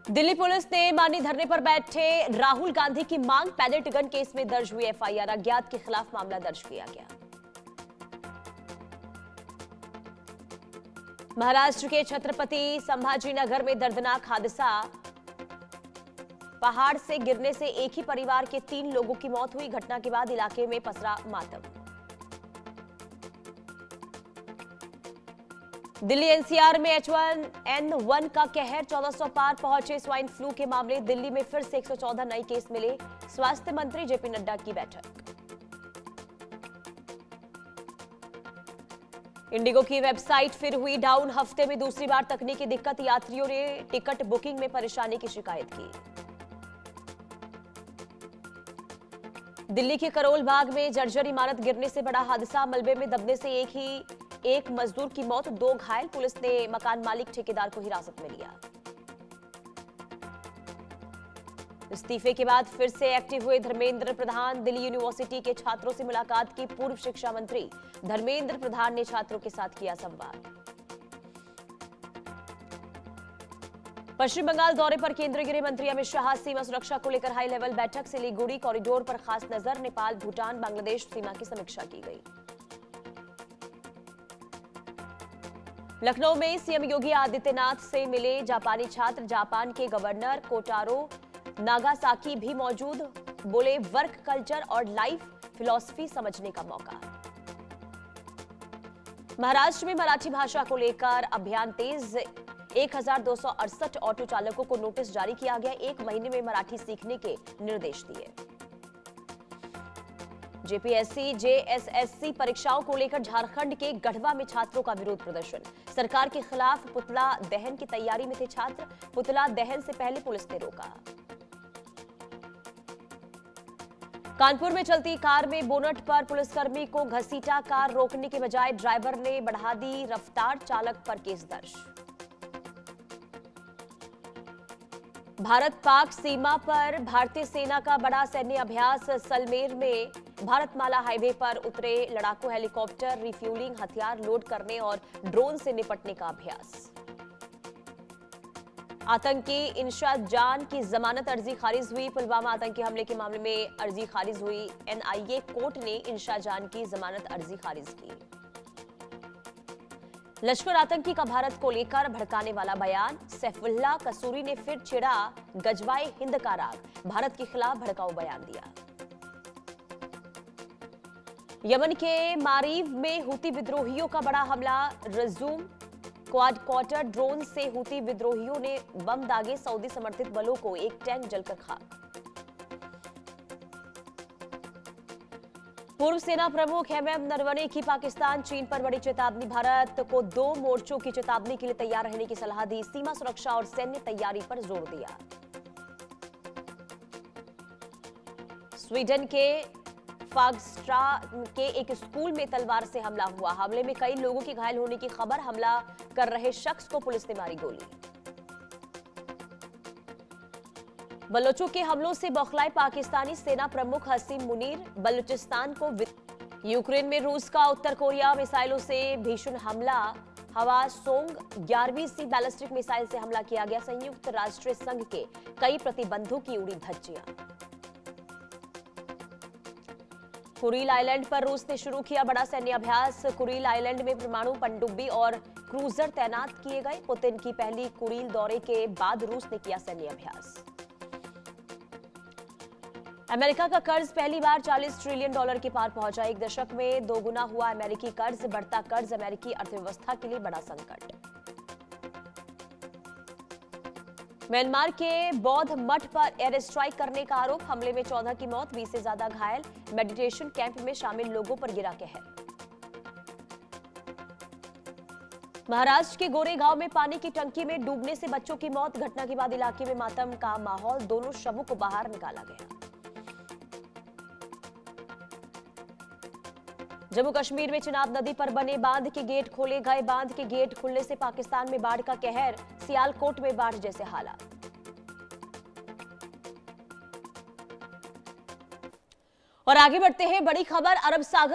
Delhi police ने मानी धरने पर बैठे राहुल गांधी की मांग। पैलेट गन केस में दर्ज हुई एफआईआर, अज्ञात के खिलाफ मामला दर्ज किया गया। महाराष्ट्र के छत्रपति संभाजीनगर में दर्दनाक हादसा। पहाड़ से गिरने से एक ही परिवार के 3 लोगों की मौत हुई। घटना के बाद इलाके में पसरा मातम। दिल्ली एनसीआर में H1N1 का कहर, 1400 पार पहुंचे स्वाइन फ्लू के मामले। दिल्ली में फिर से 114 नए केस मिले। स्वास्थ्य मंत्री जेपी नड्डा की बैठक। इंडिगो की वेबसाइट फिर हुई डाउन, हफ्ते में दूसरी बार तकनीकी दिक्कत। यात्रियों ने टिकट बुकिंग में परेशानी की शिकायत की। दिल्ली के करोल बाग में जर्जर इमारत गिरने से बड़ा हादसा। मलबे में दबने से एक मजदूर की मौत, 2 घायल। पुलिस ने मकान मालिक ठेकेदार को हिरासत में लिया। इस्तीफे के बाद फिर से एक्टिव हुए धर्मेंद्र प्रधान। दिल्ली यूनिवर्सिटी के छात्रों से मुलाकात की। पूर्व शिक्षा मंत्री धर्मेंद्र प्रधान ने छात्रों के साथ किया संवाद। पश्चिम बंगाल दौरे पर केंद्रीय गृह मंत्री अमित शाह। सीमा सुरक्षा को लेकर हाई लेवल बैठक। सिलीगुड़ी कॉरिडोर पर खास नजर। नेपाल, भूटान, बांग्लादेश सीमा की समीक्षा की गई। लखनऊ में सीएम योगी आदित्यनाथ से मिले जापानी छात्र। जापान के गवर्नर कोटारो नागासाकी भी मौजूद। बोले वर्क कल्चर और लाइफ फिलॉसफी समझने का मौका। महाराष्ट्र में मराठी भाषा को लेकर अभियान तेज। 1268 ऑटो चालकों को नोटिस जारी किया गया। 1 महीने में मराठी सीखने के निर्देश दिए। जेपीएससी जेएसएससी परीक्षाओं को लेकर झारखंड के गढ़वा में छात्रों का विरोध प्रदर्शन। सरकार के खिलाफ पुतला दहन की तैयारी में थे छात्र। पुतला दहन से पहले पुलिस ने रोका। कानपुर में चलती कार में बोनट पर पुलिसकर्मी को घसीटा। कार रोकने के बजाय ड्राइवर ने बढ़ा दी रफ्तार। चालक पर केस दर्ज। भारत पाक सीमा पर भारतीय सेना का बड़ा सैन्य अभ्यास। सलमेर में भारतमाला हाईवे पर उतरे लड़ाकू हेलीकॉप्टर। रिफ्यूलिंग, हथियार लोड करने और ड्रोन से निपटने का अभ्यास। आतंकी इंशा जान की जमानत अर्जी खारिज हुई। पुलवामा आतंकी हमले के मामले में अर्जी खारिज हुई। एनआईए कोर्ट ने इंशा जान की जमानत अर्जी खारिज की। लश्कर आतंकी का भारत को लेकर भड़काने वाला बयान। सैफुल्लाह कसूरी ने फिर छेड़ा गजवाए हिंद का राग। भारत के खिलाफ भड़काऊ बयान दिया। यमन के मारीव में हुती विद्रोहियों का बड़ा हमला। रजूम क्वाडकॉप्टर ड्रोन से हुती विद्रोहियों ने बम दागे। सऊदी समर्थित बलों को एक टैंक जलकर खाक। पूर्व सेना प्रमुख एमएम नरवणे की पाकिस्तान चीन पर बड़ी चेतावनी। भारत को 2 मोर्चों की चेतावनी के लिए तैयार रहने की सलाह दी। सीमा सुरक्षा और सैन्य तैयारी पर जोर दिया। स्वीडन के फागस्ट्रा के एक स्कूल में तलवार से हमला हुआ। हमले में कई लोगों के घायल होने की खबर। हमला कर रहे शख्स को पुलिस ने मारी गोली। बलोचों के हमलों से बौखलाए पाकिस्तानी सेना प्रमुख हसीम मुनीर। बलूचिस्तान को यूक्रेन में रूस का उत्तर कोरिया मिसाइलों से भीषण हमला। हवासोंग 11वीं सी बैलिस्टिक मिसाइल से हमला किया गया। संयुक्त राष्ट्र संघ के कई प्रतिबंधों की उड़ी धज्जियां। कुरील आइलैंड पर रूस ने शुरू किया बड़ा सैन्य अभ्यास। कुरील आइलैंड में परमाणु पनडुब्बी और क्रूजर तैनात किए गए। पुतिन की पहली कुरील दौरे के बाद रूस ने किया सैन्य अभ्यास। अमेरिका का कर्ज पहली बार $40 ट्रिलियन के पार पहुंचा। 1 दशक में 2 गुना हुआ अमेरिकी कर्ज। बढ़ता कर्ज अमेरिकी अर्थव्यवस्था के लिए बड़ा संकट। म्यांमार के बौद्ध मठ पर एयर स्ट्राइक करने का आरोप। हमले में 14 की मौत, 20 से ज्यादा घायल। मेडिटेशन कैंप में शामिल लोगों पर गिरा कहर। महाराष्ट्र के गोरेगांव में पानी की टंकी में डूबने से बच्चों की मौत। घटना के बाद इलाके में मातम का माहौल। दोनों शवों को बाहर निकाला गया। जम्मू कश्मीर में चिनाब नदी पर बने बांध के गेट खोले गए। बांध के गेट खुलने से पाकिस्तान में बाढ़ का कहर। सियालकोट में बाढ़ जैसे हालात। और आगे बढ़ते हैं, बड़ी खबर। अरब सागर